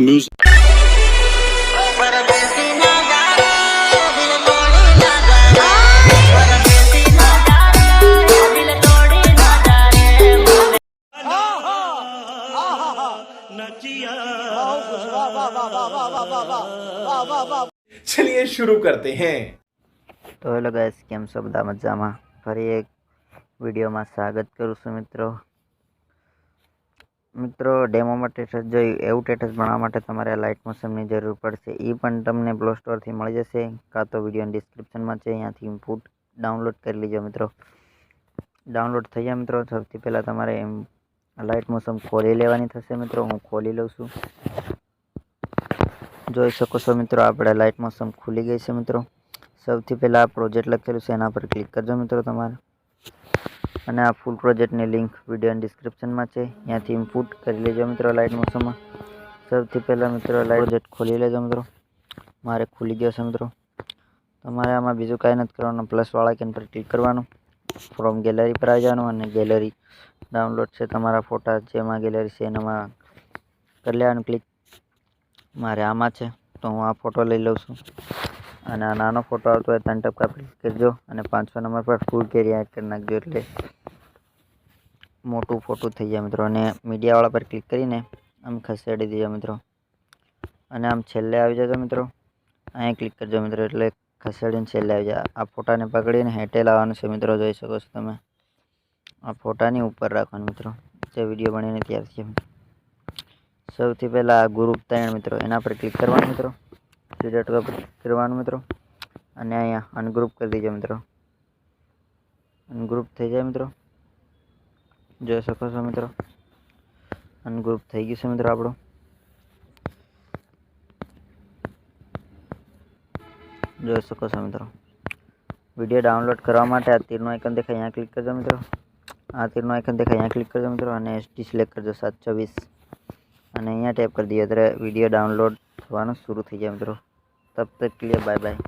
music. चलिए शुरू करते हैं। તો હેલો ગાઈસ, કેમ છો બધા મજામાં? ફરી એક વિડીયોમાં સ્વાગત કરું છું મિત્રો ડેમો માટે જોઈ એવું ટેટસ બનાવવા માટે તમારે લાઇટ મોશનની જરૂર પડશે. એ પણ તમને પ્લે સ્ટોરથી મળી જશે, કાં તો વિડીયો ડિસ્ક્રિપ્શનમાં છે, અહીંયાથી ઇનપુટ ડાઉનલોડ કરી લીજો મિત્રો. ડાઉનલોડ થઈ જાય મિત્રો, સૌથી પહેલાં તમારે લાઇટ મોશન ખોલી લેવાની થશે મિત્રો. હું ખોલી લઉં છું. જોઈ શકો છો મિત્રો, આપણે લાઇટ મોશન ખુલી ગઈ છે મિત્રો. સૌથી પહેલાં આ પ્રોજેક્ટ લખેલું છે એના પર ક્લિક કરજો મિત્રો તમારે. અને આ ફૂલ પ્રોજેક્ટની લિંક વિડીયો ડિસ્ક્રિપ્શનમાં છે, ત્યાંથી ઇનપુટ કરી લેજો મિત્રો લાઇટ મોશનમાં. સૌથી પહેલાં મિત્રો લાઇટ પ્રોજેક્ટ ખોલી લેજો મિત્રો. મારે ખુલી ગયો છે મિત્રો. તમારે આમાં બીજું કાંઈ નથી કરવાનું, પ્લસવાળા આઇકન પર ક્લિક કરવાનું, ફ્રોમ ગેલેરી પર આવી જવાનું અને ગેલેરી ડાઉનલોડ છે તમારા ફોટા જેમાં ગેલેરી છે એનામાં કરી લેવાનું ક્લિક. મારે આમાં છે તો હું આ ફોટો લઈ લઉં છું. અને આ નાનો ફોટો આવતો હોય 3 ટપકા ક્લિક કરજો અને 500 નંબર પર ફૂલ કેરી એડ કરી નાખજો, એટલે મોટું ફોટું થઈ જાય મિત્રો. અને મીડિયાવાળા પર ક્લિક કરીને આમ ખસેડી દેજો મિત્રો. અને આમ છેલ્લે આવી જજો મિત્રો, અહીંયા ક્લિક કરજો મિત્રો, એટલે ખસેડીને છેલ્લે આવી જાય. આ ફોટાને પકડીને હેઠે લાવવાનું છે મિત્રો. જોઈ શકો છો તમે, આ ફોટાની ઉપર રાખવાનું મિત્રો, જે વિડીયો બનીને તૈયાર છે. સૌથી પહેલાં ગ્રુપ 3 મિત્રો, એના પર ક્લિક કરવાનું મિત્રો. સિલેક્ટ કરવાનું મિત્રો અને અહીંયા અનગ્રુપ કરી દેજો મિત્રો. અનગ્રુપ થઈ જાય મિત્રો, જોઈ શકો છો મિત્રો. અનગ્રુપ થઈ ગયું છે મિત્રો આપણું. જોઈ શકો છો મિત્રો. વિડીયો ડાઉનલોડ કરવા માટે આ તીરનું આઇકન દેખાય, અહીંયા ક્લિક કરજો મિત્રો. આ તીરનું આઇકન દેખાય, અહીંયા ક્લિક કરજો મિત્રો અને SD સિલેક્ટ કરજો 720 અને અહીંયા ટેપ કરી દઈએ, ત્યારે વિડીયો ડાઉનલોડ થવાનું શરૂ થઈ જાય મિત્રો. તબ તક કે લીએ બાય બાય.